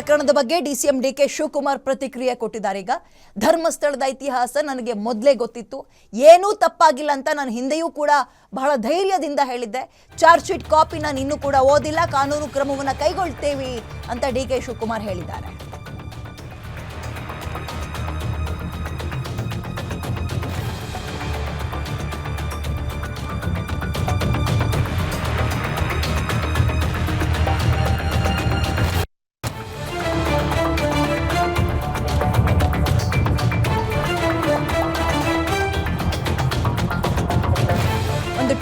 ಪ್ರಕರಣದ ಬಗ್ಗೆ DCM DK Shivakumar ಪ್ರತಿಕ್ರಿಯೆ ಕೊಟ್ಟಿದ್ದಾರೆ. ಈಗ ಧರ್ಮಸ್ಥಳದ ಇತಿಹಾಸ ನನಗೆ ಮೊದಲೇ ಗೊತ್ತಿತ್ತು, ಏನೂ ತಪ್ಪಾಗಿಲ್ಲ ಅಂತ ನಾನು ಹಿಂದೆಯೂ ಕೂಡ ಬಹಳ ಧೈರ್ಯದಿಂದ ಹೇಳಿದ್ದೆ. ಚಾರ್ಜ್ ಶೀಟ್ ಕಾಪಿ ನಾನು ಇನ್ನೂ ಕೂಡ ಓದಿಲ್ಲ, ಕಾನೂನು ಕ್ರಮವನ್ನು ಕೈಗೊಳ್ತೇವೆ ಅಂತ ಡಿಕೆ ಶಿವಕುಮಾರ್ ಹೇಳಿದ್ದಾರೆ.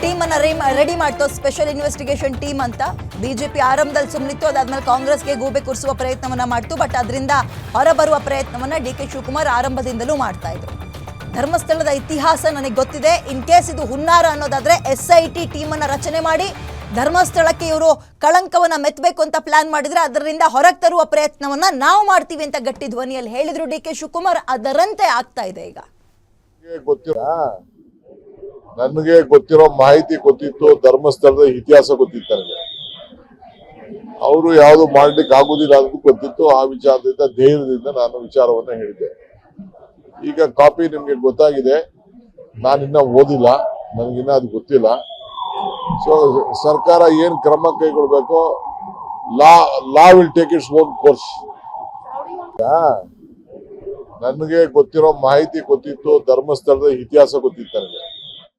ಟೀಮ್ ಅನ್ನ ರೆಡಿ ಮಾಡ್ತೋ, ಸ್ಪೆಷಲ್ ಇನ್ವೆಸ್ಟಿಗೇಷನ್ ಟೀಮ್ ಅಂತ. ಬಿಜೆಪಿ ಆರಂಭದಲ್ಲಿ ಸುಮ್ಮನಿತ್ತು, ಅದಾದ್ಮೇಲೆ ಕಾಂಗ್ರೆಸ್ಗೆ ಗೂಬೆ ಕೂರಿಸುವ ಪ್ರಯತ್ನವನ್ನ ಮಾಡ್ತು. ಬಟ್ ಅದರಿಂದ ಹೊರಬರುವ ಪ್ರಯತ್ನವನ್ನ ಡಿಕೆ ಶಿವಕುಮಾರ್ ಆರಂಭದಿಂದಲೂ ಮಾಡ್ತಾ ಇದ್ರು. ಧರ್ಮಸ್ಥಳದ ಇತಿಹಾಸ ನನಗೆ ಗೊತ್ತಿದೆ, ಇನ್ ಕೇಸ್ ಇದು ಹುನ್ನಾರ ಅನ್ನೋದಾದ್ರೆ SIT ಟೀಮ್ ಅನ್ನ ರಚನೆ ಮಾಡಿ ಧರ್ಮಸ್ಥಳಕ್ಕೆ ಇವರು ಕಳಂಕವನ್ನ ಮೆತ್ತಬೇಕು ಅಂತ ಪ್ಲಾನ್ ಮಾಡಿದ್ರೆ ಅದರಿಂದ ಹೊರಗೆ ತರುವ ಪ್ರಯತ್ನವನ್ನ ನಾವು ಮಾಡ್ತೀವಿ ಅಂತ ಗಟ್ಟಿ ಧ್ವನಿಯಲ್ಲಿ ಹೇಳಿದ್ರು ಡಿಕೆ ಶಿವಕುಮಾರ್. ಅದರಂತೆ ಆಗ್ತಾ ಇದೆ. ಈಗ ನನಗೆ ಗೊತ್ತಿರೋ ಮಾಹಿತಿ ಗೊತ್ತಿತ್ತು, ಧರ್ಮಸ್ಥಳದ ಇತಿಹಾಸ ಗೊತ್ತಿತ್ತು ನನಗೆ. ಅವರು ಯಾವುದು ಮಾಡ್ಲಿಕ್ಕೆ ಆಗುದಿಲ್ಲ ಅನ್ನೋದು ಗೊತ್ತಿತ್ತು. ಆ ವಿಚಾರದಿಂದ ಧೈರ್ಯದಿಂದ ನಾನು ವಿಚಾರವನ್ನ ಹೇಳಿದ್ದೆ. ಈಗ ಕಾಪಿ ನಿಮ್ಗೆ ಗೊತ್ತಾಗಿದೆ, ನಾನಿನ್ನ ಓದಿಲ್ಲ, ನನಗಿನ್ನ ಅದು ಗೊತ್ತಿಲ್ಲ. ಸೊ ಸರ್ಕಾರ ಏನ್ ಕ್ರಮ ಕೈಗೊಳ್ಬೇಕೋ, law will take its own course. ನನಗೆ ಗೊತ್ತಿರೋ ಮಾಹಿತಿ ಗೊತ್ತಿತ್ತು, ಧರ್ಮಸ್ಥಳದ ಇತಿಹಾಸ ಗೊತ್ತಿತ್ತು ನನಗೆ.